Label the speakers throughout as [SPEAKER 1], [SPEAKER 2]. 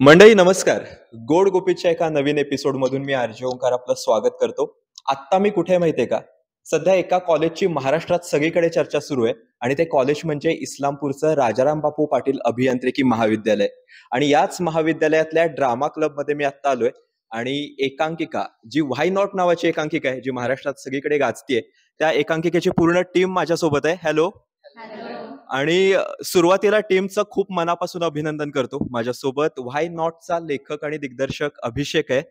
[SPEAKER 1] मंडळी नमस्कार. गोड गोपीच्या एका नवीन एपिसोड मधून मी आरजे ओंकार आपलं स्वागत करतो. आत्ता मी कुठे आहे माहितीये का? सध्या एका कॉलेजची महाराष्ट्रात सगळीकडे चर्चा सुरू आहे आणि ते कॉलेज म्हणजे इस्लामपूरचं राजाराम बापू पाटील अभियांत्रिकी महाविद्यालय. आणि याच महाविद्यालयातल्या ड्रामा क्लब मध्ये मी आत्ता आलोय. आणि एकांकिका जी व्हाय नॉट नावाची एकांकिका आहे जी महाराष्ट्रात सगळीकडे गाजतीये, त्या एकांकिकेची पूर्ण टीम माझ्यासोबत आहे. हॅलो. आणि सुरुवातीला टीमचं खूप मनापासून अभिनंदन करतो. माझ्यासोबत व्हाय नॉटचा लेखक आणि दिग्दर्शक अभिषेक आहे.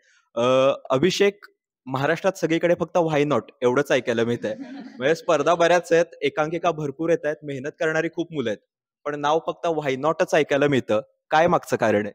[SPEAKER 1] अभिषेक, महाराष्ट्रात सगळीकडे फक्त व्हाय नॉट एवढंच ऐकायला मिळत आहे. म्हणजे स्पर्धा बऱ्याच आहेत, एकांकिका भरपूर येत आहेत, मेहनत करणारी खूप मुलं आहेत, पण नाव फक्त व्हाय नॉटच ऐकायला मिळतं. काय मागचं कारण आहे?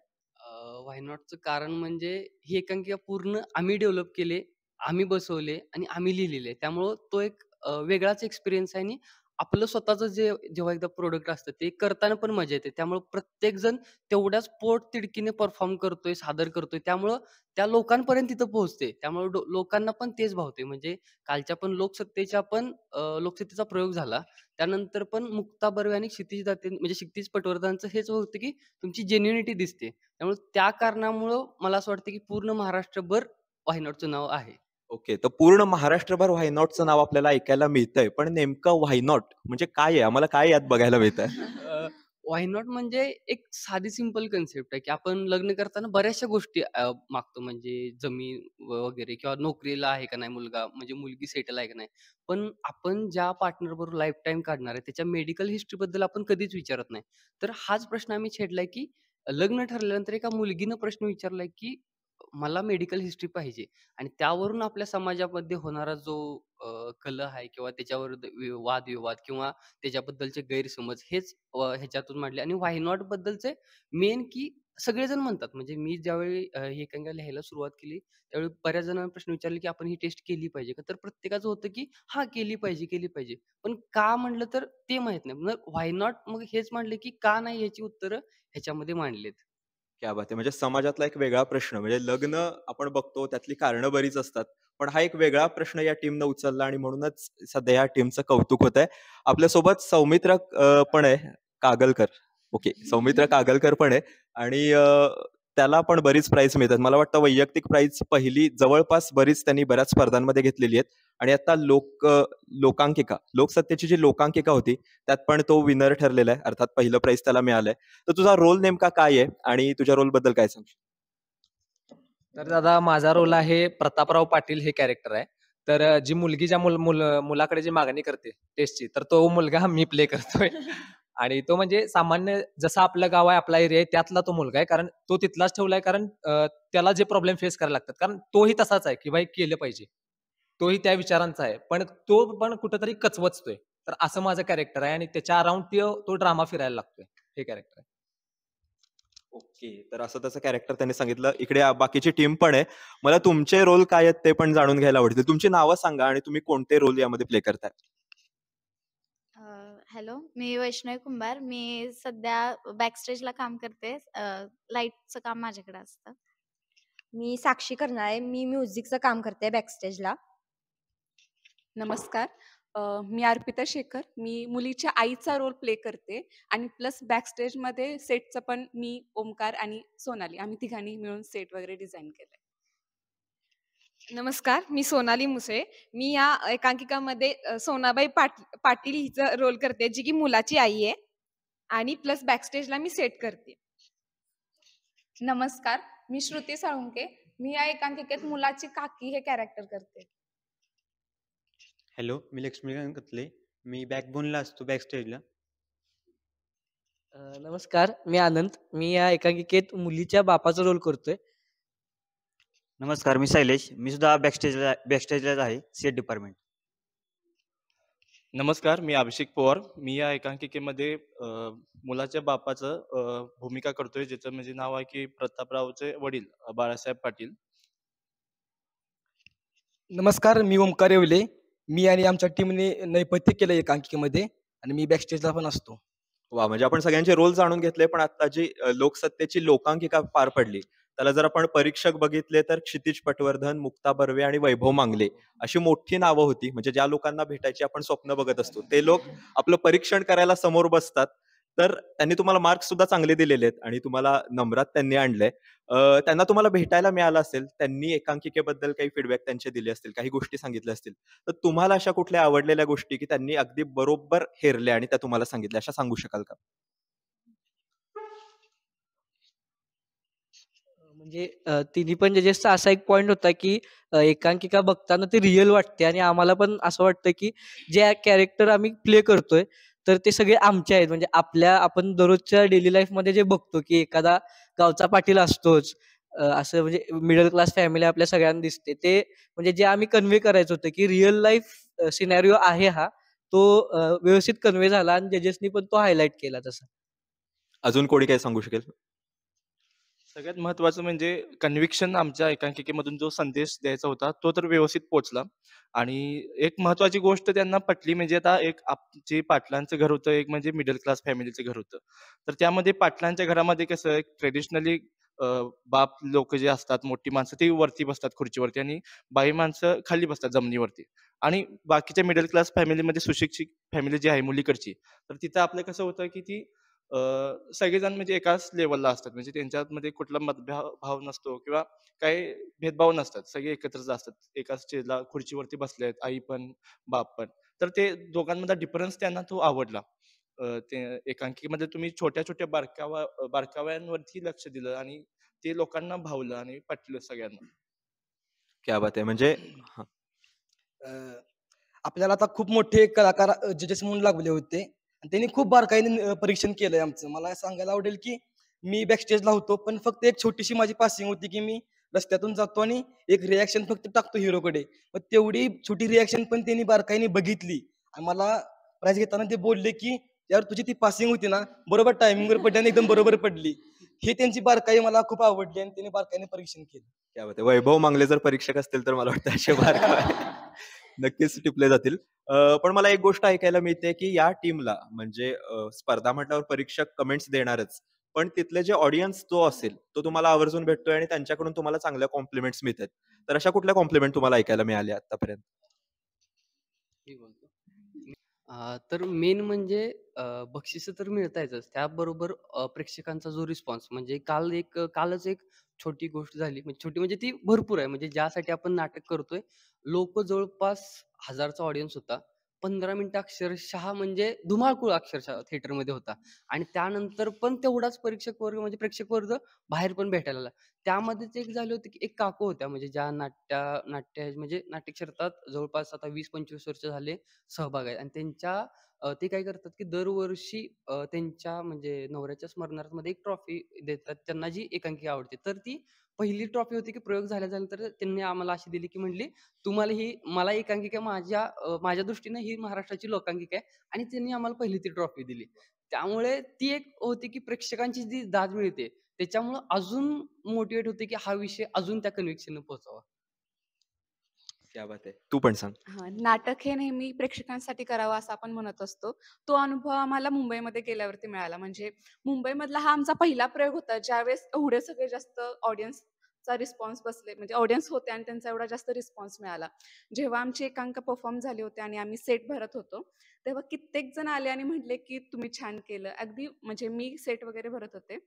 [SPEAKER 2] व्हाय नॉटचं कारण म्हणजे ही एकांकिका पूर्ण आम्ही डेव्हलप केले, आम्ही बसवले आणि आम्ही लिहिलेले. त्यामुळं तो एक वेगळाच एक्सपिरियन्स आहे आणि आपलं स्वतःचं जेव्हा एकदा प्रोडक्ट असतं ते करताना पण मजा येते. त्यामुळं प्रत्येक जण तेवढ्याच पोटतिडकीने परफॉर्म करतोय, सादर करतोय. त्यामुळं त्या लोकांपर्यंत तिथं पोहोचते. त्यामुळं लोकांना पण तेच भावते. म्हणजे कालच्या पण लोकसत्तेचा प्रयोग झाला. त्यानंतर पण मुक्ता बर्वे आणि क्षितिज दाते म्हणजे क्षितिज पटवर्धनांचं हेच होतं, की तुमची जेन्युइनिटी दिसते. त्यामुळे त्या कारणामुळं मला असं वाटतं, की पूर्ण महाराष्ट्रभर व्हाय नॉटचं नाव आहे.
[SPEAKER 1] ओके, तर पूर्ण महाराष्ट्रभर व्हाय नॉटचं नाव आपल्याला ऐकायला मिळतंय, पण नेमकं व्हाय नॉट म्हणजे काय आहे? आम्हाला काय यात बघायला मिळतंय?
[SPEAKER 2] व्हाय नॉट म्हणजे एक साधी सिंपल कन्सेप्ट आहे, की आपण लग्न करताना बऱ्याचशा गोष्टी मागतो. म्हणजे जमीन वगैरे किंवा नोकरीला आहे का नाही मुलगा, म्हणजे मुलगी सेटल आहे का नाही. पण आपण ज्या पार्टनरबरोबर लाईफ टाईम काढणार आहे, त्याच्या मेडिकल हिस्ट्रीबद्दल आपण कधीच विचारत नाही. तर हाच प्रश्न आम्ही छेडलाय, की लग्न ठरल्यानंतर एका मुलगीनं प्रश्न विचारलाय, की मला मेडिकल हिस्ट्री पाहिजे आणि त्यावरून आपल्या समाजामध्ये होणारा जो कलह आहे किंवा त्याच्यावर वादविवाद किंवा त्याच्याबद्दलचे गैरसमज हेच ह्याच्यातून मांडले आणि व्हाय नॉट बद्दलचे मेन की सगळेजण म्हणतात. म्हणजे मी ज्यावेळी ही एकांकिका लिहायला सुरुवात केली त्यावेळी बऱ्याच जणांना प्रश्न विचारले की आपण ही टेस्ट केली पाहिजे का? तर प्रत्येकाचं होतं की हा केली पाहिजे, केली पाहिजे. पण का म्हणलं तर ते माहित नाही. मग व्हाय नॉट मग हेच मांडले की का नाही याची उत्तरं ह्याच्यामध्ये मांडलेत.
[SPEAKER 1] क्या बात आहे! म्हणजे समाजातला एक वेगळा प्रश्न, म्हणजे लग्न आपण बघतो त्यातली कारणं बरीच असतात. पण हा एक वेगळा प्रश्न या टीमनं उचलला आणि म्हणूनच सध्या या टीमचं कौतुक होतंय. आपल्यासोबत सौमित्र पण आहे कागलकर. ओके, सौमित्र कागलकर पण आहे आणि त्याला पण बरीच प्राइज मिळतात. मला वाटतं वैयक्तिक प्राइज पहिली जवळपास बरीच त्यांनी बऱ्याच स्पर्धांमध्ये घेतलेली आहेत आणि आता लोकांकिका, लोकसत्तेची जी लोकांकिका होती त्यात पण तो विनर ठरलेला आहे. अर्थात पहिलं प्राइज त्याला मिळालंय. तर तुझा रोल नेमका काय आहे आणि तुझ्या रोल बद्दल काय सांगशील?
[SPEAKER 3] तर दादा माझा रोल आहे प्रतापराव पाटील हे कॅरेक्टर आहे. तर जी मुलगी ज्या मुलाकडे जी मागणी करते टेस्टची, तर तो मुलगा मी प्ले करतोय. आणि तो म्हणजे सामान्य जसं आपलं गाव आहे, आपला एरिया आहे त्यातला तो मुलगा आहे. कारण तो तिथलाच ठेवलाय कारण त्याला जे प्रॉब्लेम फेस करायला लागतात. कारण तोही तसाच आहे, की बाई केलं पाहिजे. तोही त्या विचारांचा आहे. पण तो पण कुठेतरी कचवचतोय. तर असं माझं कॅरेक्टर आहे आणि त्याच्या अराउंड तो ड्रामा फिरायला लागतोय. हे कॅरेक्टर आहे.
[SPEAKER 1] ओके, तर असं तसं कॅरेक्टर त्यांनी सांगितलं. इकडे बाकीची टीम पण आहे. मला तुमचे रोल काय आहेत ते पण जाणून घ्यायला आवडतील. तुमची नावं सांगा आणि तुम्ही कोणते रोल यामध्ये प्ले करताय?
[SPEAKER 4] हॅलो, मी वैष्णवी कुंभार. मी सध्या बॅकस्टेजला काम करते. लाईटचं काम माझ्याकडे असतं.
[SPEAKER 5] मी साक्षी करणार आहे. मी म्युझिकचं काम करते बॅकस्टेजला.
[SPEAKER 6] नमस्कार. मी अर्पिता शेखर. मी मुलीच्या आईचा रोल प्ले करते आणि प्लस बॅकस्टेजमध्ये सेटचं पण मी, ओमकार आणि सोनाली आम्ही तिघांनी मिळून सेट वगैरे डिझाईन केलंय.
[SPEAKER 7] नमस्कार, मी सोनाली मुसे. मी या एकांकिकामध्ये सोनाबाई पाटील हिचं रोल करते, जी की मुलाची आई आहे आणि प्लस बॅकस्टेजला मी सेट करते.
[SPEAKER 8] नमस्कार, मी श्रुती साळुंके. मी या एकांकिकेत मुलाची काकी हे कॅरेक्टर करते.
[SPEAKER 9] हॅलो, मी लक्ष्मीकांत कतले. मी बॅकबोनला असतो बॅकस्टेजला.
[SPEAKER 10] नमस्कार, मी आनंद. मी या एकांकिकेत मुलीच्या बापाचा रोल करतोय.
[SPEAKER 11] नमस्कार, मी शैलेश. मी सुद्धा बॅकस्टेजलाच आहे, सेट डिपार्टमेंट.
[SPEAKER 12] नमस्कार, मी अभिषेक पवार. मी या एकांकिकेमध्ये मुलाच्या बापाचं भूमिका करतोय, ज्याचं म्हणजे नाव आहे की प्रतापरावचे वडील बाळासाहेब पाटील.
[SPEAKER 13] नमस्कार, मी ओमकार येवले. मी आणि आमच्या टीमने नैपथ्य केलं एकांकिकेमध्ये आणि मी बॅकस्टेजला पण असतो.
[SPEAKER 1] वा, म्हणजे आपण सगळ्यांचे रोल जाणून घेतले, पण आता जी लोकसत्तेची लोकांकिका पार पडली त्याला जर आपण परीक्षक बघितले तर क्षितिज पटवर्धन, मुक्ता बर्वे आणि वैभव मांगले अशी मोठी नावं होती. म्हणजे ज्या लोकांना भेटायची आपण स्वप्न बघत असतो ते लोक आपलं परीक्षण करायला समोर बसतात. तर त्यांनी तुम्हाला मार्क्स सुद्धा चांगले दिलेले आहेत आणि तुम्हाला नंबरात त्यांनी आणलंय. त्यांना तुम्हाला भेटायला मिळालं असेल, त्यांनी एकांकिकेबद्दल काही फीडबॅक त्यांचे दिले असतील, काही गोष्टी सांगितल्या असतील. तर तुम्हाला अशा कुठल्या आवडलेल्या गोष्टी की त्यांनी अगदी बरोबर हेरल्या आणि त्या तुम्हाला सांगितल्या, अशा सांगू शकाल का?
[SPEAKER 10] म्हणजे तिन्ही पण जजेसचा असा एक पॉइंट होता, की एकांकिका बघताना ती रिअल वाटते आणि आम्हाला पण असं वाटतं, की जे कॅरेक्टर आम्ही प्ले करतोय, तर ते सगळे आमचे आहेत. म्हणजे आपण दररोजच्या डेली लाईफमध्ये जे बघतो, की एखादा गावचा पाटील असतोच. असं म्हणजे मिडल क्लास फॅमिली आपल्या सगळ्यांना दिसते. ते म्हणजे जे आम्ही कन्व्हे करायचं होतं, की रिअल लाईफ सिनेरिओ आहे हा, तो व्यवस्थित कन्व्हे झाला आणि जजेसनी पण तो हायलाइट केला तसा.
[SPEAKER 1] अजून कोणी काही सांगू शकेल?
[SPEAKER 12] सगळ्यात महत्त्वाचं म्हणजे कन्व्हिक्शन आमच्या एकांकिकेमधून जो संदेश द्यायचा होता, तो तर व्यवस्थित पोहोचला. आणि एक महत्त्वाची गोष्ट त्यांना पटली म्हणजे आता एक जे पाटलांचं घर होतं, एक म्हणजे मिडल क्लास फॅमिलीचं घर होतं. तर त्यामध्ये पाटलांच्या घरामध्ये कसं ट्रेडिशनली बाप लोकं जे असतात, मोठी माणसं ती वरती बसतात खुर्चीवरती आणि बाई माणसं खाली बसतात जमिनीवरती. आणि बाकीच्या मिडल क्लास फॅमिलीमध्ये सुशिक्षित फॅमिली जी आहे मुलीकडची, तर तिथं आपलं कसं होतं की ती अ, सगळेजण म्हणजे एकाच लेव्हलला असतात. म्हणजे त्यांच्यामध्ये कुठला भाव नसतो किंवा काही भेदभाव नसतात. सगळे एकत्रच असतात. एकाच स्टेजला खुर्चीवरती बसले आहेत, आई पण, बाप पण. तर ते दोघांमधला डिफरन्स त्यांना तो आवडला. ते एकांकिकेमध्ये तुम्ही छोट्या-छोट्या बारकाव्यांवरती लक्ष दिलं आणि ते लोकांना भावलं आणि पटलं सगळ्यांना.
[SPEAKER 1] क्या बात आहे! म्हणजे हां.
[SPEAKER 13] अ, आपल्याला आता खूप मोठे कलाकार जजेस म्हणून लागले होते आणि त्यांनी खूप बारकाईने परीक्षण केलंय आमचं. मला सांगायला आवडेल की मी बॅकस्टेजला होतो, पण फक्त एक छोटीशी माझी पासिंग होती की मी रस्त्यातून जातो आणि एक रिॲक्शन फक्त टाकतो हिरोकडे. मग तेवढी छोटी रिॲक्शन पण त्यांनी बारकाईने बघितली आणि मला प्राइज घेताना ते बोलले की यार तुझी ती पासिंग होती ना, बरोबर टायमिंगवर पडली आणि एकदम बरोबर पडली. ही त्यांची बारकाई मला खूप आवडली आणि त्यांनी बारकाईने परीक्षण केलं.
[SPEAKER 1] क्या बात आहे! वैभव मांगले जर परीक्षक असतील तर मला वाटतं असे बारकावे नक्कीच टिपले जातील. पण मला एक गोष्ट ऐकायला मिळते, की या टीमला म्हणजे स्पर्धा म्हटल्यावर परीक्षक कमेंट्स देणारच. पण तिथले जे ऑडियन्स जो असेल, तो तुम्हाला आवर्जून भेटतोय आणि त्यांच्याकडून तुम्हाला चांगल्या कॉम्प्लिमेंट्स मिळतात. तर अशा कुठल्या कॉम्प्लिमेंट तुम्हाला ऐकायला मिळाल्या आतापर्यंत?
[SPEAKER 2] मी बोलतो. तर मेन म्हणजे बक्षिसं तर मिळतायतच. त्याबरोबर प्रेक्षकांचा जो रिस्पॉन्स म्हणजे कालच एक छोटी गोष्ट झाली. म्हणजे छोटी म्हणजे ती भरपूर आहे. म्हणजे ज्यासाठी आपण नाटक करतोय, लोकं जवळपास 1000चा ऑडियन्स होता. 15 मिनिटं अक्षरशः म्हणजे धुमाकूळ अक्षरशः थिएटरमध्ये होता. आणि त्यानंतर पण तेवढाच परीक्षक वर्ग म्हणजे प्रेक्षक वर्ग बाहेर पण भेटायला आला. त्यामध्येच एक झालं होतं, की एक काकू होत्या म्हणजे ज्या नाट्य म्हणजे नाट्य क्षेत्रात जवळपास आता 20-25 वर्ष झाले सहभाग आहे आणि ते काय करतात, की दरवर्षी त्यांच्या म्हणजे नवऱ्याच्या स्मरणार्थमध्ये एक ट्रॉफी देतात त्यांना जी एकांकिका आवडते. तर ती पहिली ट्रॉफी होती, की प्रयोग झाल्यानंतर त्यांनी आम्हाला अशी दिली, की म्हणली, "तुम्हाला मला एकांकिका माझ्या दृष्टीने ही महाराष्ट्राची लोकांकिका आहे" आणि त्यांनी आम्हाला पहिली ती ट्रॉफी दिली. त्यामुळे ती एक होती, की प्रेक्षकांची जी दाद मिळते, त्याच्यामुळं अजून मोटिव्हेट होते, की हा विषय अजून त्या कन्व्हिक्शनने पोहोचावा.
[SPEAKER 1] क्या बात है! तू पण सांग.
[SPEAKER 6] हां, नाटक हे नेहमी प्रेक्षकांसाठी करावं असं आपण म्हणत असतो. तो अनुभव आम्हाला मुंबईमध्ये गेल्यावरती मिळाला. म्हणजे मुंबईमधला हा आमचा पहिला प्रयोग होता, ज्यावेळेस एवढे सगळे जास्त ऑडियन्सचा रिस्पॉन्स बसले म्हणजे ऑडियन्स होते आणि त्यांचा एवढा जास्त रिस्पॉन्स मिळाला. जेव्हा आमची एकांक परफॉर्म झाले होते आणि आम्ही सेट भरत होतो, तेव्हा कित्येक जण आले आणि म्हटले, की "तुम्ही छान केलं." अगदी म्हणजे मी सेट वगैरे भरत होते.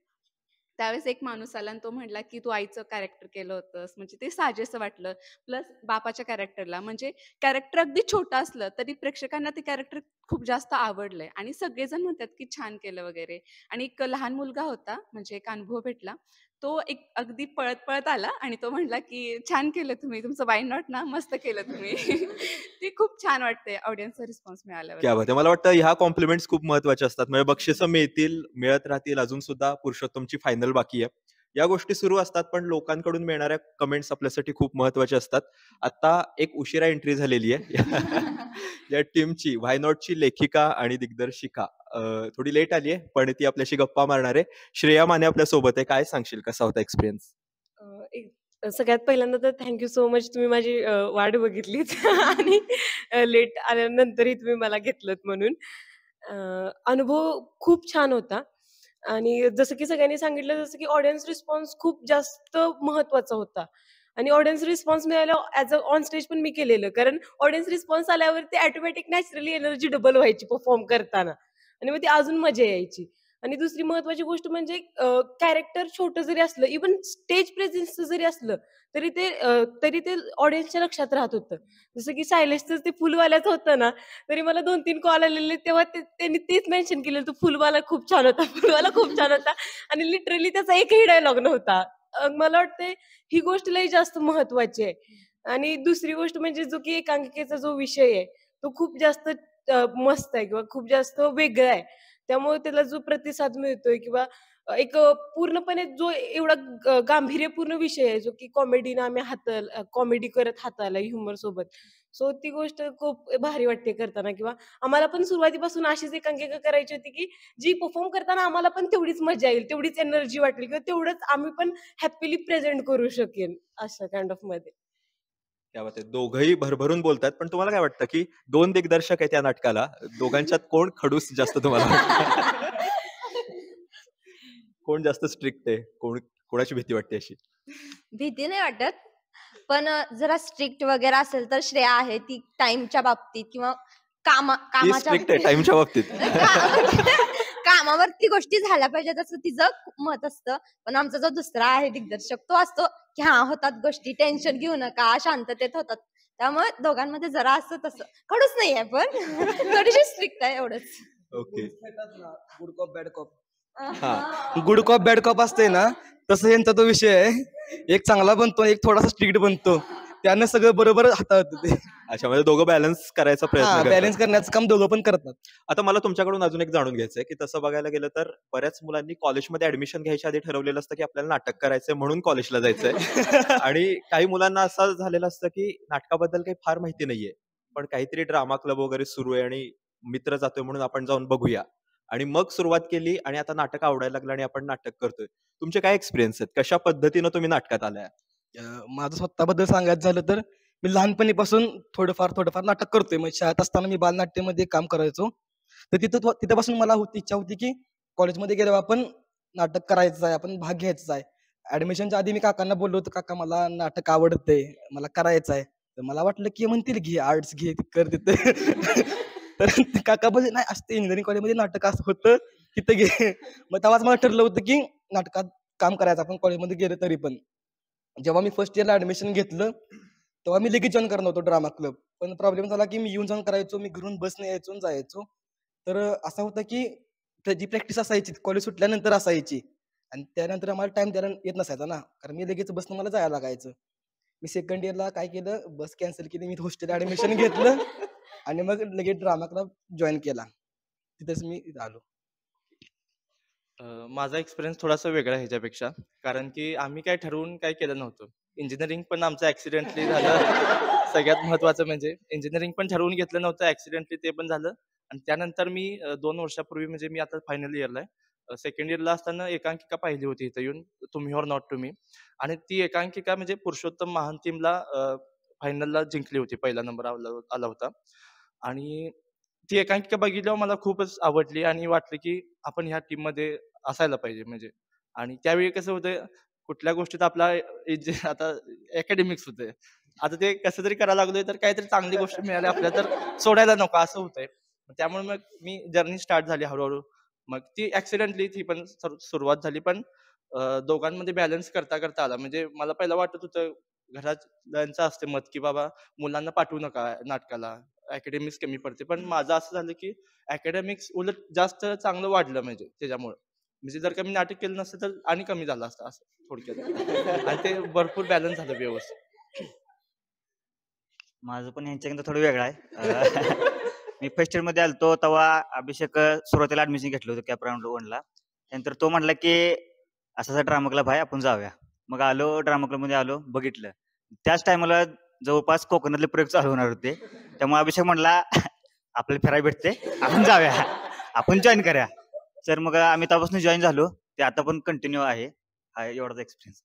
[SPEAKER 6] त्यावेळेस एक माणूस आला आणि तो म्हटला, की "तू आईचं कॅरेक्टर केलं होतंस." म्हणजे ते साजेसं वाटलं. प्लस बापाच्या कॅरेक्टरला म्हणजे कॅरेक्टर अगदी छोटं असलं तरी प्रेक्षकांना ते कॅरेक्टर खूप जास्त आवडलंय आणि सगळेजण म्हणतात, की छान केलं वगैरे. आणि एक लहान मुलगा होता म्हणजे एक अनुभव भेटला. तो एक अगदी पळत-पळत आला आणि तो म्हटला, की "छान केलं तुम्ही. तुमचं व्हाय नॉट ना मस्त केलं तुम्ही." ती खूप छान वाटते ऑडियन्सचा रिस्पॉन्स
[SPEAKER 1] क्या
[SPEAKER 6] मिळाल्यावरती.
[SPEAKER 1] बात है! मला वाटतं ह्या कॉम्प्लिमेंट्स खूप महत्त्वाच्या असतात. म्हणजे बक्षिसं मिळतील, मिळत राहतील. अजून सुद्धा पुरुषोत्तमची फायनल बाकी आहे. या गोष्टी सुरू असतात, पण लोकांकडून मिळणाऱ्या कमेंट्स आपल्यासाठी खूप महत्त्वाचे असतात. आता एक उशिरा एंट्री झालेली आहे. या टीमची व्हाय नॉटची लेखिका आणि दिग्दर्शिका थोडी लेट आली आहे, पण ती आपल्याशी गप्पा मारणार आहे. श्रेया माने आपल्यासोबत आहे. काय सांगशील कसा होता एक्सपिरियन्स?
[SPEAKER 14] सगळ्यात पहिल्यांदा तर थँक यू सो मच तुम्ही माझी वाट बघितलीत आणि लेट आल्यानंतरही तुम्ही मला घेतलत म्हणून. अनुभव खूप छान होता आणि जसं की सगळ्यांनी सांगितलं जसं की ऑडियन्स रिस्पॉन्स खूप जास्त महत्त्वाचा होता आणि ऑडियन्स रिस्पॉन्स मिळाला ॲज अ ऑन स्टेज पण मी केलेलं. कारण ऑडियन्स रिस्पॉन्स आल्यावर ते ऑटोमॅटिक नॅचरली एनर्जी डबल व्हायची परफॉर्म करताना. आणि मग ती अजून मजा यायची. आणि दुसरी महत्वाची गोष्ट म्हणजे कॅरेक्टर छोटं जरी असलं, इव्हन स्टेज प्रेझेन्स जरी असलं, तरी ते ऑडियन्सच्या लक्षात राहत होतं. जसं की सायलेशचं ते फुलवाल्याचं होतं ना, तरी मला 2-3 कॉल आलेले तेव्हा त्यांनी तेच मेन्शन केलेलं, "तो फुलवाला खूप छान होता, फुलवाला खूप छान होता." आणि लिटरली त्याचा एकही डायलॉग नव्हता. मला वाटतंय ही गोष्ट लई जास्त महत्वाची आहे. आणि दुसरी गोष्ट म्हणजे जो की एकांकिकेचा जो विषय आहे, तो खूप जास्त मस्त आहे किंवा खूप जास्त वेगळा आहे. त्यामुळे त्याला जो प्रतिसाद मिळतोय किंवा एक पूर्णपणे जो एवढा गांभीर्यपूर्ण विषय आहे, जो की कॉमेडीनं आम्ही कॉमेडी करत हाताळलाय ह्युमर सोबत. सो ती गोष्ट खूप भारी वाटते करताना किंवा आम्हाला पण सुरुवातीपासून अशीच एकांकिका करायची होती, की जी परफॉर्म करताना आम्हाला पण तेवढीच मजा येईल, तेवढीच एनर्जी वाटेल किंवा तेवढंच आम्ही पण हॅपीली प्रेझेंट करू शकेन अशा काइंड ऑफ मध्ये.
[SPEAKER 1] क्या बात आहे. दोघंही भरभरून बोलतात. पण तुम्हाला काय वाटतं, की 2 दिग्दर्शक आहेत या नाटकाला. दोघांच्यात कोण खडूस जास्त तुम्हाला वाटतं? कोण जास्त स्ट्रिक्ट आहे? कोणाची भीती वाटते अशी?
[SPEAKER 5] भीती नाही वाटत. पण जरा स्ट्रिक्ट वगैरे असेल तर श्रेया आहे. ती टाईमच्या बाबतीत किंवा
[SPEAKER 1] ती
[SPEAKER 5] कामाच्या
[SPEAKER 1] स्ट्रिक्ट आहे टाईमच्या बाबतीत.
[SPEAKER 5] कामावरती गोष्टी झाल्या पाहिजेत असं तिचं मत असतं. पण आमचा जो दुसरा आहे दिग्दर्शक, तो असतो की हा होतात गोष्टी, टेन्शन घेऊ नका, शांततेत होतात. त्यामुळे दोघांमध्ये जरा असं तसं खडूस नाहीये, पण थोडीशी स्ट्रिक्ट आहे एवढंच.
[SPEAKER 1] Okay.
[SPEAKER 13] Good cop bad cop.
[SPEAKER 1] हां.
[SPEAKER 13] गुड कॉप बॅड कॉप असते ना, तसं यांचा तो विषय आहे. एक चांगला बनतो, एक थोडासा स्ट्रिक्ट बनतो. त्यानं सगळं बरोबर हाताळतं ते.
[SPEAKER 1] अच्छा, म्हणजे दोघं बॅलन्स करायचा प्रयत्न
[SPEAKER 13] हां,
[SPEAKER 1] करतात.
[SPEAKER 13] बॅलन्स करण्याचं काम दोघं पण करतात.
[SPEAKER 1] आता मला तुमच्याकडून अजून एक जाणून घ्यायचंय, की तसं बघायला गेलं तर बऱ्याच मुलांनी कॉलेजमध्ये ऍडमिशन घ्यायच्या आधी ठरवलेलं असतं, की आपल्याला नाटक करायचंय म्हणून कॉलेजला जायचंय. आणि काही मुलांना असं झालेलं असतं, की नाटकाबद्दल काही फार माहिती नाहीये. पण काहीतरी ड्रामा क्लब वगैरे सुरू आहे आणि मित्र जातोय म्हणून आपण जाऊन बघूया. आणि मग सुरुवात केली आणि आता नाटक आवडायला लागलं आणि आपण नाटक करतोय. तुमचे काय एक्सपिरियन्स आहेत? कशा पद्धतीनं तुम्ही नाटकात आलाय?
[SPEAKER 13] माझं स्वतःबद्दल सांगायचं झालं तर मी लहानपणीपासून थोडंफार नाटक करतोय. म्हणजे शाळेत असताना मी बालनाट्यमध्ये काम करायचो. तर तिथपासून मला इच्छा होती की कॉलेजमध्ये गेल्यावर आपण नाटक करायचं आहे, आपण भाग घ्यायचा आहे. ऍडमिशनच्या आधी मी काकांना बोललो होतो, काका मला नाटक आवडतंय, मला करायचं आहे. तर मला वाटलं की म्हणतील घे आर्ट्स घे कर तिथे. तर काका बोलले नाही असते इंजिनिअरिंग कॉलेजमध्ये नाटक असं होतं तिथं घे. मग तेव्हाच मला ठरलं होतं की नाटकात काम करायचं आपण कॉलेजमध्ये गेलं तरी पण. जेव्हा मी फर्स्ट इयरला ऍडमिशन घेतलं तेव्हा मी लगेच जॉईन करणार होतो ड्रामा क्लब. पण प्रॉब्लेम झाला की मी येऊन जाऊन करायचो, मी घरून बसने यायचो आणि जायचो. तर असं होतं की जी प्रॅक्टिस असायची कॉलेज सुटल्यानंतर असायची आणि त्यानंतर आम्हाला टाइम द्यायला येत नसायचा ना, कारण मी लगेच बसनं मला जायला लागायचं. मी सेकंड इयरला काय केलं, बस कॅन्सल केली, मी हॉस्टेल ऍडमिशन घेतलं आणि मग लगेच ड्रामा क्लब जॉईन केला. तिथेच मी इथं आलो.
[SPEAKER 12] माझा एक्सपिरियन्स थोडासा वेगळा आहे ह्याच्यापेक्षा. कारण की आम्ही काय ठरवून काय केलं नव्हतं. इंजिनिअरिंग पण आमचं ॲक्सिडेंटली झालं. सगळ्यात महत्त्वाचं म्हणजे इंजिनिअरिंग पण ठरवून घेतलं नव्हतं, ॲक्सिडेंटली ते पण झालं. आणि त्यानंतर मी 2 वर्षापूर्वी म्हणजे मी आता फायनल इयरला आहे. सेकंड इयरला असताना एकांकिका पाहिली होती इथं येऊन, तुम्ही ऑर नॉट टू मी. आणि ती एकांकिका म्हणजे पुरुषोत्तम महांतिमला फायनलला जिंकली होती. पहिला नंबर आला होता. आणि ती एकांकिका बघितल्यावर मला खूपच आवडली आणि वाटलं की आपण ह्या टीममध्ये असायला पाहिजे म्हणजे. आणि त्यावेळी कसं होतं, कुठल्या गोष्टीत आपला आता अकॅडमिक्स होते. आता ते कसं तरी करायला लागलोय तर काहीतरी चांगली गोष्ट मिळाली आपल्याला तर सोडायला नको असं होतंय. त्यामुळे मग मी जर्नी स्टार्ट झाली हळूहळू. मग ती ऍक्सिडेंटली ती पण सुरुवात झाली. पण दोघांमध्ये बॅलन्स करता आला. म्हणजे मला पहिला वाटत होतं घरातल्यांचं असते मत की बाबा मुलांना पाठवू नका नाटकाला, अकॅडमिक्स कमी पडते. पण माझं असं झालं की अकॅडमिक्स उलट जास्त चांगलं वाढलं म्हणजे त्याच्यामुळे. म्हणजे जर का मी नाटक केलं नसतं तर आणि कमी झालं असतं असं थोडक्यात. आणि ते भरपूर बॅलन्स झालं व्यवस्थित.
[SPEAKER 11] माझं पण यांच्याकडे थोडं वेगळं आहे. मी फर्स्ट इयरमध्ये आलतो तेव्हा अभिषेक सुरुवातीला ऍडमिशन घेतलं होतं कॅप राऊंड 1ला. त्यानंतर तो म्हणला की असा ड्रामा क्लब आहे आपण जाऊया. मग आलो ड्रामा क्लबमध्ये आलो, बघितलं. त्याच टायमाला जवळपास कोकणातले प्रयोग चालू होणार होते. त्यामुळे अभिषेक म्हणला आपल्याला फिरायला भेटते, आपण जाऊया, आपण जॉईन करूया. तर मग आम्ही तेव्हापासून जॉईन झालो. ते आता पण कंटिन्यू आहे. हा एवढाच एक्सपिरियन्स.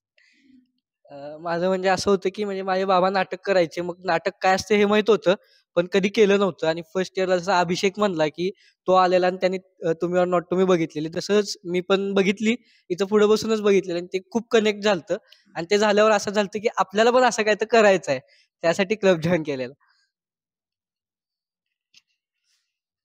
[SPEAKER 10] माझं म्हणजे असं होतं की म्हणजे माझे बाबा नाटक करायचे. मग नाटक काय असते हे माहित होतं, पण कधी केलं नव्हतं. आणि फर्स्ट इयरला जसा अभिषेक म्हणला की तो आलेला आणि त्यांनी तुम्ही ऑर नॉट तुम्ही बघितलेली, तसंच मी पण बघितली. इथं पुढे बसूनच बघितलेलं आणि ते खूप कनेक्ट झालतं. आणि ते झाल्यावर असं झालं की आपल्याला पण असं काय तर करायचं आहे. त्यासाठी क्लब जॉईन केलेला.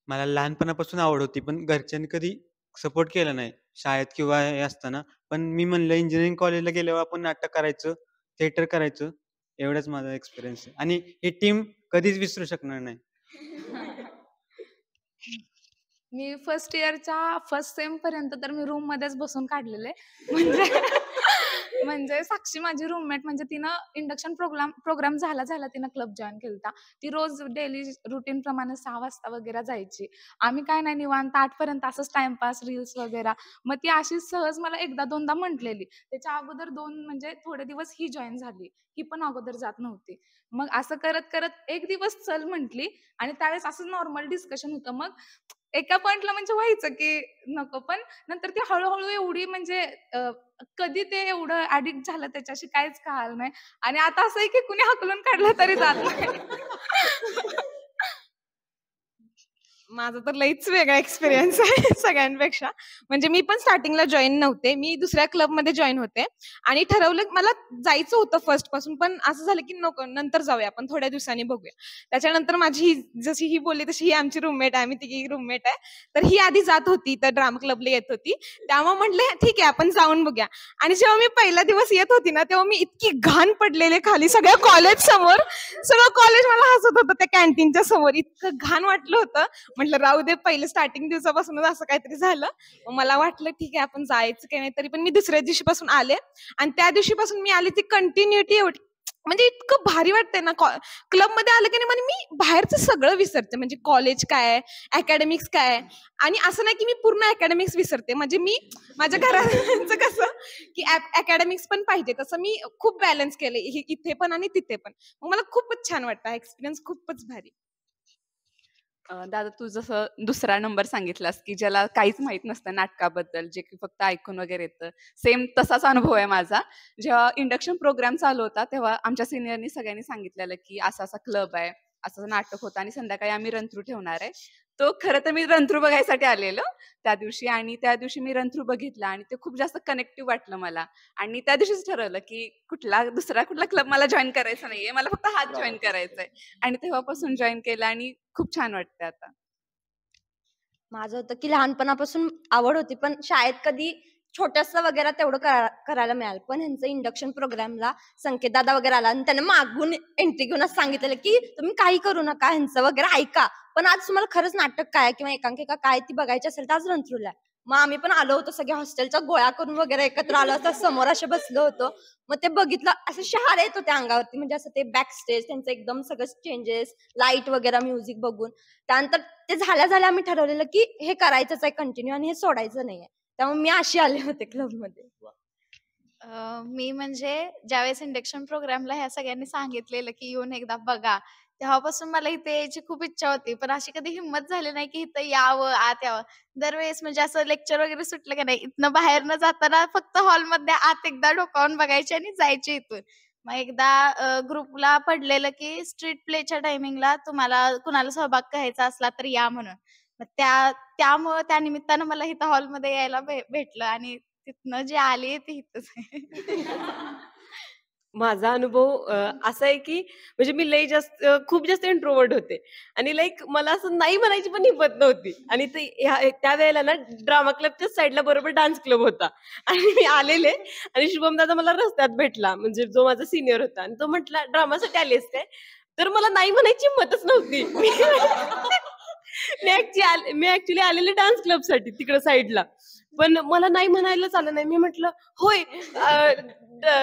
[SPEAKER 9] मला लहानपणापासून आवड होती, पण घरच्यांनी कधी सपोर्ट केला नाही शाळेत किंवा हे असताना. पण मी म्हणलं इंजिनिअरिंग कॉलेजला गेल्यावर आपण नाटक करायचं, थिएटर करायचं, एवढाच माझा एक्सपिरियन्स आहे. आणि ही टीम कधीच विसरू शकणार नाही.
[SPEAKER 8] मी फर्स्ट इयरच्या फर्स्ट सेम पर्यंत तर मी रूम मध्येच बसून काढलेले म्हणजे म्हणजे साक्षी माझी रूममेट म्हणजे तिनं इंडक्शन प्रोग्राम झाला तिनं क्लब जॉईन केलता. ती रोज डेली रुटीन प्रमाणे 6 वाजता वगैरे जायची. आम्ही काय नाही निवांत 8 पर्यंत असंच टाइमपास रील्स वगैरे. मग ती अशी सहज मला एकदा दोनदा म्हटलेली. त्याच्या अगोदर 2 म्हणजे थोडे दिवस ही जॉईन झाली. ही पण अगोदर जात नव्हती. मग असं करत करत एक दिवस चल म्हटली आणि त्यावेळेस असं नॉर्मल डिस्कशन होतं. मग एका पॉइंटला म्हणजे व्हायचं की नको, पण नंतर ती हळूहळू एवढी म्हणजे कधी ते एवढं ऍडिक्ट झालं त्याच्याशी काहीच कळालं नाही. आणि आता असं आहे की कुणी हाकलून काढलं तरी जात नाही.
[SPEAKER 7] माझा तर लईच वेगळा एक्सपिरियन्स आहे सगळ्यांपेक्षा. म्हणजे मी पण स्टार्टिंगला जॉईन नव्हते. मी दुसऱ्या क्लबमध्ये जॉईन होते आणि ठरवलं मला जायचं होतं फर्स्ट पासून, पण असं झालं की नको नंतर जाऊया आपण थोड्या दिवसांनी बघूया. त्याच्यानंतर माझी जशी ही बोलली तशी ही आमची रूममेट आहे, आम्ही तिघी रूममेट आहे. तर ही आधी जात होती तर ड्रामा क्लबला येत होती. त्यामुळे म्हटले ठीक आहे आपण जाऊन बघूया. आणि जेव्हा मी पहिला दिवस येत होती ना तेव्हा मी इतकी घाण पडलेले खाली सगळ्या कॉलेज समोर. सगळं कॉलेज मला हसत होतं त्या कॅन्टीनच्या समोर. इतकं घाण वाटलं होतं. म्हटलं राहू दे, पहिलं स्टार्टिंग दिवसापासूनच असं काहीतरी झालं. मग मला वाटलं ठीक आहे आपण जायचं काही नाही. तरी पण मी दुसऱ्या दिवशीपासून आले आणि त्या दिवशीपासून मी आले ती कंटिन्युटी एवढी म्हणजे इतकं भारी वाटतंय ना. क्लबमध्ये आलं की नाही म्हणजे मी बाहेरचं सगळं विसरते. म्हणजे कॉलेज काय, अकॅडमिक्स काय. आणि असं नाही की मी पूर्ण अकॅडमिक्स विसरते. म्हणजे मी माझ्या घराचं कसं की अकॅडमिक्स पण पाहिजे तसं मी खूप बॅलन्स केले इथे पण आणि तिथे पण. मग मला खूपच छान वाटतं. एक्सपिरियन्स खूपच भारी.
[SPEAKER 6] दादा तू जसं दुसरा नंबर सांगितलास की ज्याला काहीच माहित नसतं नाटकाबद्दल, जे की फक्त ऐकून वगैरे येतं, सेम तसाच अनुभव आहे माझा. जेव्हा इंडक्शन प्रोग्राम चालू होता तेव्हा आमच्या सिनियरनी सगळ्यांनी सांगितलेलं की असा असा क्लब आहे, असं नाटक होतं आणि संध्याकाळी आम्ही रंथरू ठेवणार आहे. तो खरं तर मी रंथरू बघायसाठी आलेलो त्या दिवशी आणि त्या दिवशी मी रंथरू बघितला आणि ते खूप जास्त कनेक्टिव्ह वाटलं मला. आणि त्या दिवशीच ठरवलं की दुसरा कुठला क्लब मला जॉईन करायचा नाहीये, मला फक्त हाच जॉईन करायचा आहे. आणि तेव्हापासून जॉईन केला आणि खूप छान वाटतंय आता.
[SPEAKER 5] माझं होतं की लहानपणापासून आवड होती, पण शाळेत कधी छोटंसं वगैरे तेवढं करायला मिळालं. पण ह्यांचं इंडक्शन प्रोग्रामला संकेत दादा वगैरे आला आणि त्याने मागून एंट्री घेऊनच सांगितलेलं की तुम्ही काही करू नका, ह्यांचं वगैरे ऐका. पण आज तुम्हाला खरंच नाटक काय किंवा एकांकिका काय ती बघायची असेल तर आज रंथरूला आहे. मग आम्ही पण आलो होतो सगळ्या हॉस्टेलच्या गोळ्या करून वगैरे एकत्र आलो होतो, समोर असे बसलो होतो. मग ते बघितलं असं शहारे येत होते अंगावरती. म्हणजे असं ते बॅक स्टेज त्यांचं एकदम सगळं चेंजेस, लाईट वगैरे म्युझिक बघून. त्यानंतर ते झाल्या आम्ही ठरवलेलं की हे करायचंच आहे कंटिन्यू आणि हे सोडायचं नाहीये. त्यामुळे मी अशी आले होते क्लबमध्ये.
[SPEAKER 4] मी म्हणजे ज्यावेळेस इंडक्शन प्रोग्रामला ह्या सगळ्यांनी सांगितलेलं की येऊन एकदा बघा, तेव्हापासून मला इथे यायची खूप इच्छा होती. पण अशी कधी हिंमत झाली नाही की इथं यावं, आत यावं. दरवेळेस म्हणजे असं लेक्चर वगैरे सुटलं की नाही, इथनं बाहेर न जाताना फक्त हॉलमध्ये आत एकदा डोकावून बघायची आणि जायची इथून. मग एकदा ग्रुपला पडलेलं की स्ट्रीट प्लेच्या टायमिंगला तुम्हाला कुणाला सहभाग घ्यायचा असला तर या म्हणून. मग त्यामुळं त्या निमित्तानं मला इथं हॉलमध्ये यायला भेटलं आणि तिथनं जे आले ते इथंच आहे.
[SPEAKER 14] माझा अनुभव असा आहे की म्हणजे मी खूप जास्त इंट्रोवर्ट होते आणि लाईक मला असं नाही म्हणायची पण हिंमत नव्हती. आणि त्यावेळेला ना ड्रामा क्लबच्याच साईडला बरोबर डान्स क्लब होता आणि मी आलेले आणि शुभम दादा मला रस्त्यात भेटला, म्हणजे जो माझा सिनियर होता. आणि तो म्हटला ड्रामासाठी आलीस काय? तर मला नाही म्हणायची हिंमतच नव्हती. मी ऍक्च्युली आलेले डान्स क्लब साठी तिकडे साईडला, पण मला नाही म्हणायलाच आलं नाही. मी म्हटलं होय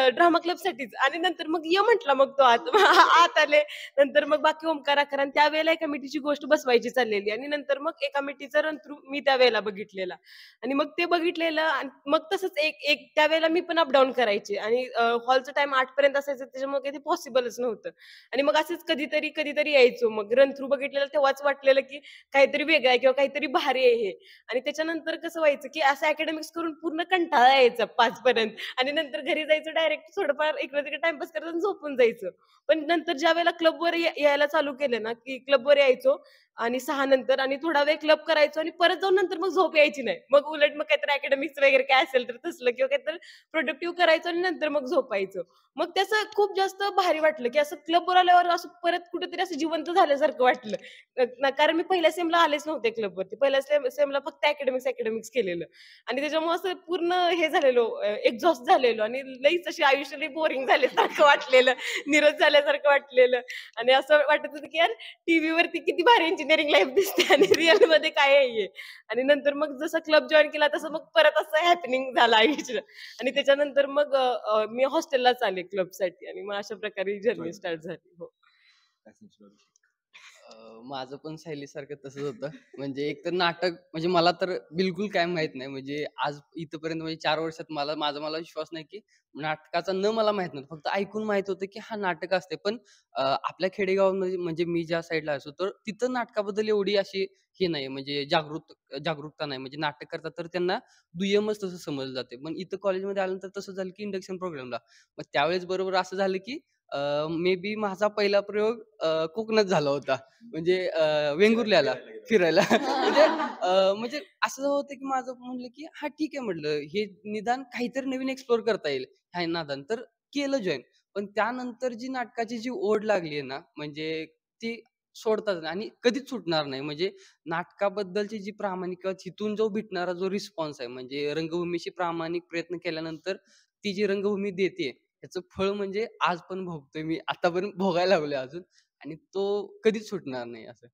[SPEAKER 14] ड्रामा क्लब साठीच. आणि नंतर मग ये म्हटला, मग तो आत आले. नंतर मग बाकी ओमकार आकार आणि त्यावेळेला एका मिठीची गोष्ट बसवायची चाललेली आणि नंतर मग एका मिठीचा रंथरू मी त्यावेळेला बघितलेला आणि मग ते बघितलेलं आणि मग तसंच एक त्यावेळेला मी पण अपडाऊन करायचे आणि हॉलचं टाइम 8 पर्यंत असायचं, त्याच्यामुळे ते पॉसिबलच नव्हतं. आणि मग असंच कधीतरी यायचो. मग रंथरू बघितलेलं तेव्हाच वाटलेलं की काहीतरी वेगळं आहे किंवा काहीतरी भारी आहे हे. आणि त्याच्यानंतर कसं व्हायचं की असं अकॅडमिक्स करून पूर्ण कंटाळा यायचा 5 पर्यंत आणि नंतर घरी जायचं डायरेक्ट थोडंफार इकडे तिकडे टाइमपास करायचं झोपून जायचं. पण नंतर ज्या वेळेला क्लबवर यायला चालू केलं ना की क्लबवर यायचो आणि 6 नंतर आणि थोडा वेळ क्लब करायचो आणि परत जाऊन नंतर मग झोप यायची नाही. मग उलट मग काहीतरी अकॅडमिक्स वगैरे काय असेल तर तसलं किंवा काहीतरी प्रोडक्टिव्ह करायचो आणि नंतर मग झोपायचो. मग त्याचं खूप जास्त भारी वाटलं, की असं क्लबवर आल्यावर असं परत कुठेतरी असं जिवंत झाल्यासारखं वाटलं. कारण मी पहिल्या सेमला आलेच नव्हते क्लबवरती. पहिल्या सेमला फक्त अकॅडमिक्स केलेलं आणि त्याच्यामुळे असं पूर्ण हे झालेलो, एक्झॉस्ट झालेलो आणि लईच अशी आयुष्य लई बोरिंग झाल्यासारखं वाटलेलं, निरोध झाल्यासारखं वाटलेलं आणि असं वाटत होतं, की यार टीव्हीवरती किती भारी इंजिनिअरिंग लाईफ दिसते आणि रिअल मध्ये काय आहे. आणि नंतर मग जसं क्लब जॉईन केला तसं मग परत असं हॅपनिंग झालं आयुष्य आणि त्याच्यानंतर मग मी हॉस्टेललाच आले क्लबसाठी आणि मग अशा प्रकारे जर्नी स्टार्ट झाली. हो.
[SPEAKER 2] माझं पण सायलीसारखं तसंच होतं. म्हणजे एक तर नाटक म्हणजे मला तर बिलकुल काय माहित नाही. म्हणजे आज इथपर्यंत म्हणजे 4 वर्षात मला विश्वास नाही की नाटकाचा मला माहित नव्हतं. फक्त ऐकून माहित होतं की हा नाटक असते. पण आपल्या खेडेगावामध्ये म्हणजे मी ज्या साईडला असतो तर तिथं नाटकाबद्दल एवढी अशी हे नाही म्हणजे जागरूकता नाही. म्हणजे नाटक करतात तर त्यांना दुय्यमच तसं समजलं जाते. पण इथं कॉलेजमध्ये आल्यानंतर तसं झालं की इंडक्शन प्रोग्रामला. मग त्यावेळेस बरोबर असं झालं की मे बी माझा पहिला प्रयोग कोकणात झाला होता. म्हणजे वेंगुर्ल्याला फिरायला. म्हणजे असं होतं की माझं म्हणलं की हा ठीक आहे म्हटलं हे निदान काहीतरी नवीन एक्सप्लोर करता येईल ह्या नादान तर केलं जॉईन. पण त्यानंतर जी नाटकाची जी ओढ लागली आहे ना म्हणजे ती सोडतात आणि कधीच सुटणार नाही. म्हणजे नाटकाबद्दलची जी प्रामाणिकता तिथून जो भेटणारा जो रिस्पॉन्स आहे म्हणजे रंगभूमीशी प्रामाणिक प्रयत्न केल्यानंतर ती जी रंगभूमी देते त्याचं फळ म्हणजे आज पण भोगतोय मी आतापर्यंत भोगायला लागलोय अजून आणि तो कधीच सुटणार नाही असं.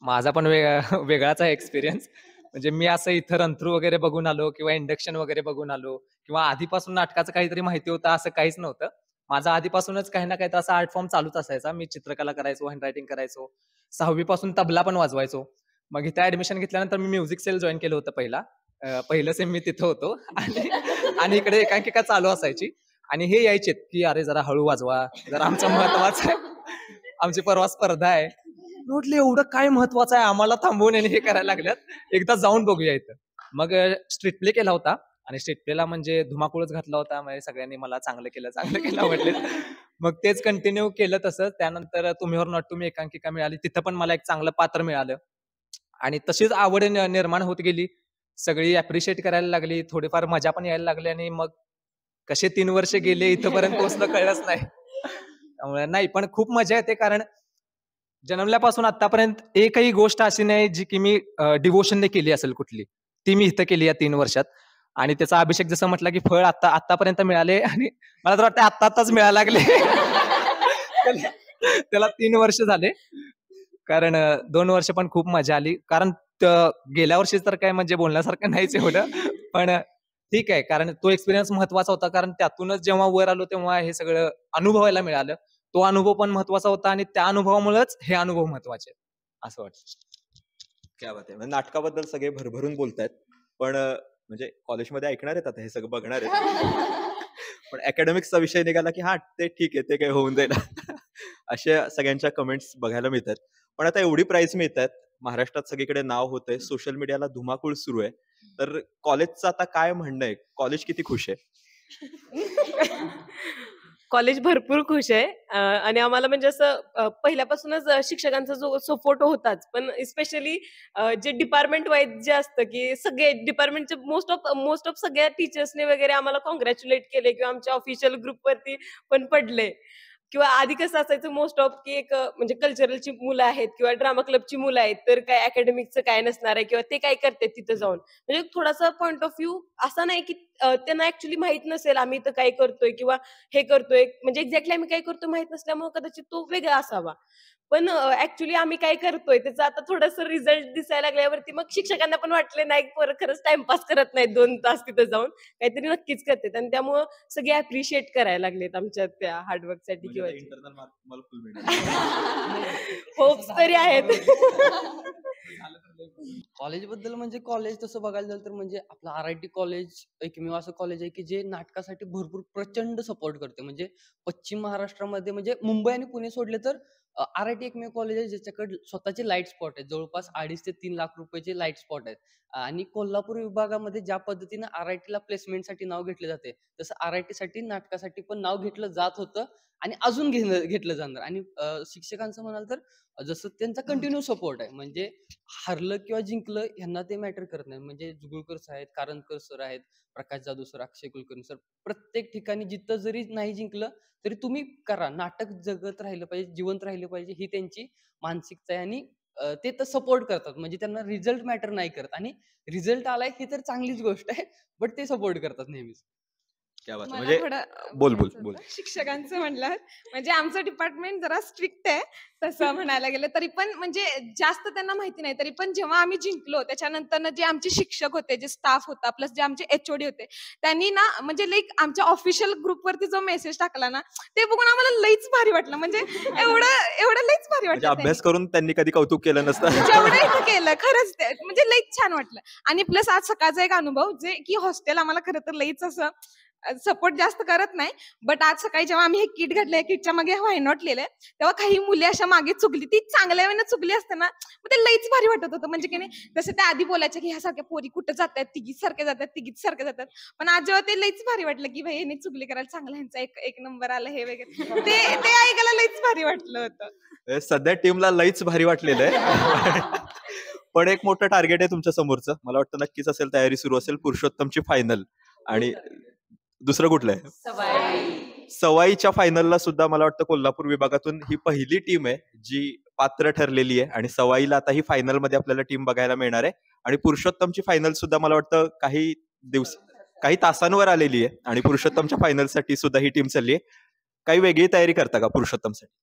[SPEAKER 3] माझा पण वेगळाच आहे एक्सपिरियन्स. म्हणजे मी असं इथं रंथरू वगैरे बघून आलो किंवा इंडक्शन वगैरे बघून आलो किंवा आधीपासून नाटकाचं काहीतरी माहिती होतं असं काहीच नव्हतं. माझा आधीपासूनच काही ना काही तर असा आर्ट फॉर्म चालूच असायचा. मी चित्रकला करायचो, हँडरायटिंग करायचो. 6वी पासून तबला पण वाजवायचो. मग इथे ऍडमिशन घेतल्यानंतर मी म्युझिक सेल जॉईन केलं होतं पहिला. पहिलं सेम मी तिथं होतो आणि इकडे एकांकिका चालू असायची आणि हे यायचे की अरे जरा हळू वाजवा, जरा आमचं महत्वाचं आहे. आमची परवा स्पर्धा आहे. म्हटलं एवढं काय महत्वाचं आहे आम्हाला थांबवून आणि हे करायला लागल्यात. एकदा जाऊन बघूया इथं. मग स्ट्रीट प्ले केला होता आणि स्ट्रीट प्लेला म्हणजे धुमाकूळच घातला होता. म्हणजे सगळ्यांनी मला चांगलं केलं म्हटले. मग तेच कंटिन्यू केलं तसं. त्यानंतर तुम्हीवर नॉट तुम्ही एकांकिका मिळाली. तिथं पण मला एक चांगलं पात्र मिळालं आणि तशीच आवड निर्माण होत गेली. सगळी अप्रिशिएट करायला लागली. थोडीफार मजा पण यायला लागली आणि मग कसे 3 वर्ष गेले इथपर्यंत पोहोचलं कळलंच नाही. त्यामुळे नाही पण खूप मजा येते कारण जन्मल्यापासून आतापर्यंत एकही गोष्ट अशी नाही जी की मी डिवोशनने केली असेल कुठली. ती मी इथं केली या 3 वर्षात आणि त्याचा अभिषेक जसं म्हटलं की फळ आतापर्यंत मिळाले आणि मला तर वाटतं आत्ताच मिळायला लागले. त्याला 3 वर्ष झाले. कारण 2 वर्ष पण खूप मजा आली. कारण गेल्या वर्षी तर काय म्हणजे बोलण्यासारखं नाहीच एवढं. पण ठीक आहे कारण तो एक्सपिरियन्स महत्वाचा होता कारण त्यातूनच जेव्हा वर आलो तेव्हा हे सगळं अनुभवायला मिळालं. तो अनुभव पण महत्वाचा होता आणि त्या अनुभवामुळेच हे अनुभव महत्वाचे आहेत असं वाटतं.
[SPEAKER 1] क्या बात आहे. म्हणजे नाटकाबद्दल सगळे भरभरून बोलतायत पण म्हणजे कॉलेजमध्ये ऐकणार आहेत आता हे सगळं बघणार आहेत. पण अकॅडमिक्सचा विषय निघाला की हा ते ठीक आहे ते काय होऊन जाईल. अशा सगळ्यांच्या कमेंट्स बघायला मिळतात. पण आता एवढी प्राइज मिळतात महाराष्ट्रात सगळीकडे नाव होतंय सोशल मीडियाला धुमाकूळ सुरू आहे. तर कॉलेजचं आता काय म्हणणं आहे? कॉलेज किती खुश आहे?
[SPEAKER 14] कॉलेज भरपूर खुश आहे आणि आम्हाला म्हणजे असं पहिल्यापासूनच शिक्षकांचा जो सपोर्ट होताच पण स्पेशली जे डिपार्टमेंट वाईज जे असतं की सगळे डिपार्टमेंटचे मोस्ट ऑफ सगळ्या टीचर्सने वगैरे आम्हाला कॉंग्रॅच्युलेट केले किंवा आमच्या ऑफिशियल ग्रुपवरती पण पडले किंवा आधी कसं असायचं मोस्ट ऑफ की एक म्हणजे कल्चरलची मुलं आहेत किंवा ड्रामा क्लबची मुलं आहेत तर काय अकॅडमिकचं काय नसणार आहे किंवा ते काय करतात तिथं जाऊन म्हणजे थोडासा पॉइंट ऑफ व्ह्यू असा नाही की त्यांना ऍक्च्युली माहित नसेल आम्ही इथं काय करतोय किंवा हे करतोय म्हणजे एक्झॅक्टली आम्ही काय करतोय माहित नसल्यामुळे कदाचित तो वेगळा असावा पण ऍक्च्युली आम्ही काय करतोय त्याचा आता थोडंसं रिझल्ट दिसायला लागल्यावरती मग शिक्षकांना पण वाटले नाही खरंच टाइमपास करत नाहीत 2 तास तिथं जाऊन काहीतरी नक्कीच करतात आणि त्यामुळं सगळे अप्रिशिएट करायला लागलेत आमच्या त्या हार्डवर्क साठी किंवा होप्स तरी आहेत.
[SPEAKER 2] कॉलेज बद्दल म्हणजे कॉलेज तसं बघायला झालं तर म्हणजे आपलं RIT कॉलेज एकमेव असं कॉलेज आहे की जे नाटकासाठी भरपूर प्रचंड सपोर्ट करते म्हणजे पश्चिम महाराष्ट्रामध्ये म्हणजे मुंबई आणि पुणे सोडले तर RIT एकमेव कॉलेज आहे ज्याच्याकडे स्वतःचे लाईट स्पॉट आहेत. जवळपास 2.5 ते 3 लाख रुपयाचे लाईट स्पॉट आहेत. आणि कोल्हापूर विभागामध्ये ज्या पद्धतीनं RITला प्लेसमेंटसाठी नाव घेतले जाते, तसं RITसाठी नाटकासाठी पण नाव घेतलं जात होतं आणि अजून घेतलं जाणार. आणि शिक्षकांचं म्हणाल तर जसं त्यांचा कंटिन्यू सपोर्ट आहे. म्हणजे हरलं किंवा जिंकलं ह्यांना ते मॅटर करत नाही. म्हणजे जुगुळकर सर आहेत, कारंजकर सर आहेत, प्रकाश जाधव सर, अक्षय कुलकर्णी सर, प्रत्येक ठिकाणी जिथं जरी नाही जिंकलं तरी तुम्ही करा. नाटक जगत राहिलं पाहिजे, जिवंत राहिलं पाहिजे, ही त्यांची मानसिकता आहे. आणि ते तर सपोर्ट करतात. म्हणजे त्यांना रिझल्ट मॅटर नाही करत. आणि रिझल्ट आलाय ही तर चांगलीच गोष्ट आहे, बट ते सपोर्ट करतात नेहमीच.
[SPEAKER 1] क्या बात आहे.
[SPEAKER 7] मला
[SPEAKER 1] म्हणजे
[SPEAKER 7] थोडं
[SPEAKER 1] बोल बोल
[SPEAKER 7] बोलायचं
[SPEAKER 1] बोल.
[SPEAKER 7] होतं. शिक्षकांचं म्हणलं म्हणजे आमचं डिपार्टमेंट जरा स्ट्रिक्ट आहे तसं म्हणायला गेलं तरी पण म्हणजे जास्त त्यांना माहिती नाही. तरी पण जेव्हा आम्ही जिंकलो त्याच्यानंतर जे आमचे शिक्षक होते, जे स्टाफ होता, प्लस जे आमचे HOD होते, त्यांनी ना म्हणजे लाईक आमच्या ऑफिशियल ग्रुपवरती जो मेसेज टाकला ना, ते बघून आम्हाला लईच भारी वाटलं. म्हणजे एवढं एवढं लईच भारी
[SPEAKER 1] म्हणजे
[SPEAKER 7] वाटलं त्यांनी.
[SPEAKER 1] अभ्यास करून त्यांनी कधी कौतुक केलं नसतं.
[SPEAKER 7] जेवढं इथं केलं खरंच ते म्हणजे लईच छान वाटलं. आणि प्लस आज सकाळचा एक अनुभव जे की हॉस्टेल आम्हाला खरं तर लईच असं सपोर्ट जास्त करत नाही. बट आज सकाळी जेव्हा आम्ही हे किट घातलंय, किटच्या मागे व्हाय नॉट लिहिलंय, तेव्हा काही मुली अशा मागे चुकली. ती चांगल्या वेळेनं चुकली असते ना, मग ते लईच भारी वाटत होतं. म्हणजे की नाही जसं त्या आधी बोलायच्या की ह्यासारख्या पोरी कुठं जातात, तिघीच सारखे जातात, तिघीच सारखे जातात. पण आज जेव्हा ते लईच भारी वाटलं की भाई यांनी चुकली करायला चांगला ह्यांचा एक नंबर आला हे वगैरे, ते ते ऐकायला लईच भारी वाटलं होतं.
[SPEAKER 1] सध्या टीमला लईच भारी वाटलेलं आहे. पण एक मोठं टार्गेट आहे तुमच्या समोरचं. मला वाटतं नक्कीच असेल, तयारी सुरू असेल. पुरुषोत्तमची फायनल आणि दुसरं कुठलं आहे? सवाईच्या फायनलला सुद्धा मला वाटतं कोल्हापूर विभागातून ही पहिली टीम आहे जी पात्र ठरलेली आहे. आणि सवाईला आता ही फायनल मध्ये आपल्याला टीम बघायला मिळणार आहे. आणि पुरुषोत्तमची फायनल सुद्धा मला वाटतं काही तासांवर आलेली आहे. आणि पुरुषोत्तमच्या फायनलसाठी सुद्धा ही टीम चालली आहे. काही वेगळी तयारी करता का पुरुषोत्तमसाठी?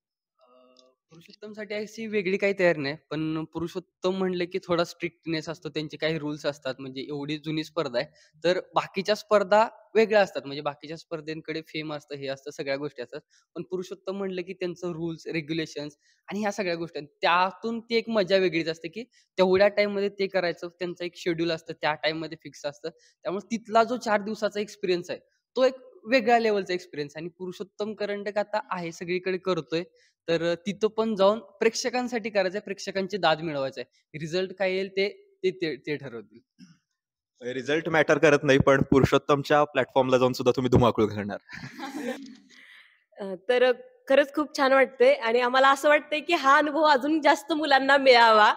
[SPEAKER 2] पुरुषोत्तमसाठी अशी वेगळी काही तयारी नाही. पण पुरुषोत्तम म्हणले की थोडा स्ट्रिक्टनेस असतो. त्यांचे काही रूल्स असतात. म्हणजे एवढी जुनी स्पर्धा आहे. तर बाकीच्या स्पर्धा वेगळ्या असतात. म्हणजे बाकीच्या स्पर्धेंकडे फेम असतं, हे असतं, सगळ्या गोष्टी असतात. पण पुरुषोत्तम म्हणलं की त्यांचं रूल्स, रेग्युलेशन्स आणि ह्या सगळ्या गोष्टी आहेत. त्यातून ती एक मजा वेगळीच असते की तेवढ्या टाइम मध्ये ते करायचं. त्यांचं एक शेड्यूल असतं, त्या टाइम मध्ये फिक्स असतं. त्यामुळे तिथला जो 4 दिवसाचा एक्सपिरियन्स आहे तो एक वेगळ्या लेवलचा एक्सपिरियन्स. आणि पुरुषोत्तम करंडक आता आहे सगळीकडे करतोय. तर तिथं पण जाऊन प्रेक्षकांसाठी करायचंय, प्रेक्षकांची दाद मिळवायचंय. रिझल्ट काय येईल ते ठरवतील.
[SPEAKER 1] रिझल्ट मॅटर करत नाही, पण पुरुषोत्तमच्या प्लॅटफॉर्मला जाऊन सुद्धा तुम्ही धुमाकूळ घालणार.
[SPEAKER 14] तर खरंच खूप छान वाटतंय आणि आम्हाला असं वाटतंय की हा अनुभव अजून जास्त मुलांना मिळावा.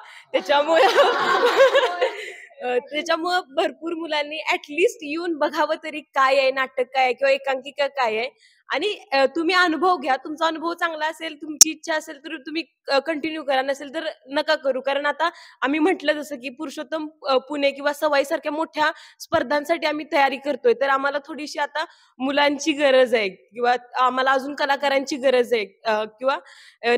[SPEAKER 14] त्याच्यामुळं भरपूर मुलांनी ऍटलिस्ट येऊन बघावं तरी काय आहे, नाटक काय आहे किंवा एकांकिका काय आहे. आणि तुम्ही अनुभव घ्या. तुमचा अनुभव चांगला असेल, तुमची इच्छा असेल तर तुम्ही कंटिन्यू करा, नसेल तर नका करू. कारण आता आम्ही म्हटलं जसं की पुरुषोत्तम पुणे किंवा सवाई सारख्या मोठ्या स्पर्धांसाठी आम्ही तयारी करतोय. तर आम्हाला थोडीशी आता मुलांची गरज आहे किंवा आम्हाला अजून कलाकारांची गरज आहे किंवा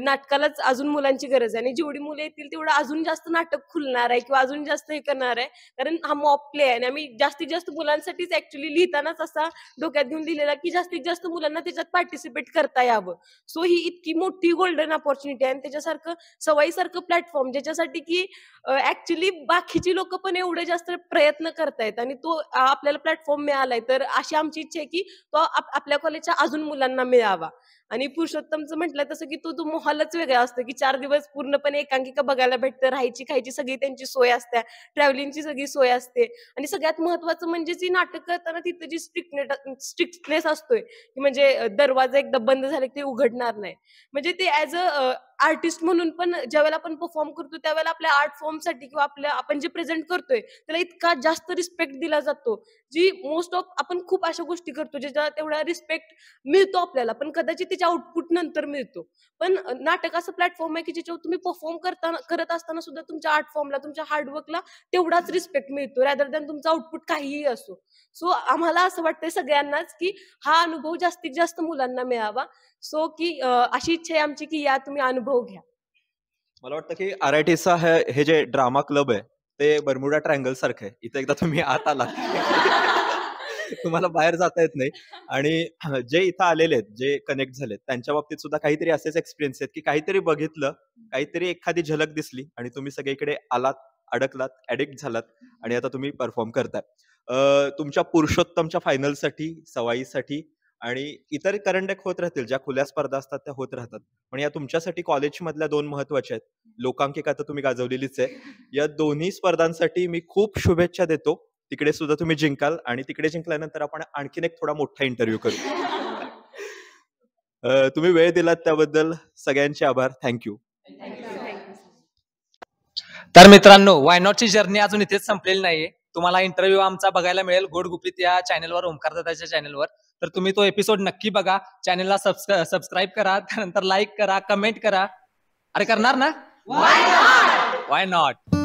[SPEAKER 14] नाटकालाच अजून मुलांची गरज आहे. आणि जेवढी मुलं येतील तेवढं अजून जास्त नाटक खुलणार आहे किंवा अजून जास्त हे करणार आहे. कारण हा मॉक प्ले आहे आणि आम्ही जास्तीत जास्त मुलांसाठीच ऍक्च्युली लिहितानाच असा डोक्यात घेऊन लिहिलेला की जास्तीत जास्त मुलांना त्याच्यात पार्टिसिपेट करता यावं. सो ही इतकी मोठी गोल्डन अपॉर्च्युनिटी आहे. आणि त्याच्यासारखं सवाईसारखं प्लॅटफॉर्म ज्याच्यासाठी की ऍक्च्युली बाकीची लोक पण एवढे जास्त प्रयत्न करतायत आणि तो आपल्याला प्लॅटफॉर्म मिळालाय. तर अशी आमची इच्छा आहे की तो आपल्या कॉलेजच्या अजून मुलांना मिळावा. आणि पुरुषोत्तमचं म्हटलं तसं की तो माहोलच वेगळा असतो की 4 दिवस पूर्णपणे एकांकिका बघायला भेटतं. राहायची खायची सगळी त्यांची सोय असते, ट्रॅव्हलिंगची सगळी सोय असते. आणि सगळ्यात महत्वाचं म्हणजे जी नाटक करताना तिथं जी स्ट्रिक्टनेस असतोय की म्हणजे दरवाजा एकदा बंद झाले की ते उघडणार नाही. म्हणजे ते ऍज अ आर्टिस्ट म्हणून पण ज्यावेळेला आपण परफॉर्म करतो त्यावेळेला आपल्या आर्ट फॉर्मसाठी किंवा आपण जे प्रेझेंट करतोय त्याला इतका जास्त रिस्पेक्ट दिला जातो. जी मोस्ट ऑफ आपण खूप अशा गोष्टी करतो ज्याच्या तेवढा रिस्पेक्ट मिळतो आपल्याला, पण कदाचित त्याच्या आउटपुट नंतर मिळतो. पण नाटक असं प्लॅटफॉर्म आहे की ज्याच्यावर तुम्ही परफॉर्म करत असताना सुद्धा तुमच्या आर्ट फॉर्मला, तुमच्या हार्डवर्कला तेवढाच रिस्पेक्ट मिळतो रॅदर दॅन तुमचा आउटपुट काहीही असो. सो आम्हाला असं वाटतंय सगळ्यांनाच की हा अनुभव जास्तीत जास्त मुलांना मिळावा. सो की अशी इच्छा आहे आमची की या तुम्ही अनुभव घ्या.
[SPEAKER 1] मला वाटतं की RITचा हे जे ड्रामा क्लब आहे ते बर्म्युडा ट्रायंगल सारखं आहे. इथं एकदा तुम्ही आत आला तुम्हाला बाहेर जाता येत नाही. आणि जे इथं आलेले आहेत, जे कनेक्ट झालेत, त्यांच्या बाबतीत सुद्धा काहीतरी असेच एक्सपिरियन्स आहेत की काहीतरी बघितलं, काहीतरी एखादी झलक दिसली आणि तुम्ही सगळीकडे आलात, अडकलात, ऍडिक्ट झालात आणि आता तुम्ही परफॉर्म करताय. तुमच्या पुरुषोत्तमच्या फायनलसाठी, सवाईसाठी आणि इतर करंट होत राहतील, ज्या खुल्या स्पर्धा असतात त्या होत राहतात. पण या तुमच्यासाठी कॉलेजमधल्या 2 महत्त्वाच्या आहेत. लोकांकिका तर तुम्ही गाजवलेलीच आहे. या दोन्ही स्पर्धांसाठी मी खूप शुभेच्छा देतो. तिकडे सुद्धा तुम्ही जिंकाल आणि तिकडे जिंकल्यानंतर आपण आणखीन एक थोडा मोठा इंटरव्ह्यू करू. तुम्ही वेळ दिलात त्याबद्दल सगळ्यांचे आभार. थँक्यू.
[SPEAKER 3] तर मित्रांनो, वाय नॉटची जर्नी अजून इथेच संपलेली नाहीये. तुम्हाला इंटरव्ह्यू आमचा बघायला मिळेल गोड गुपित या चॅनलवर, ओमकार दादाच्या चॅनलवर. तर तुम्ही तो एपिसोड नक्की बघा. चॅनलला सबस्क्राईब करा, त्यानंतर लाईक करा, कमेंट करा. अरे करणार ना? Why not.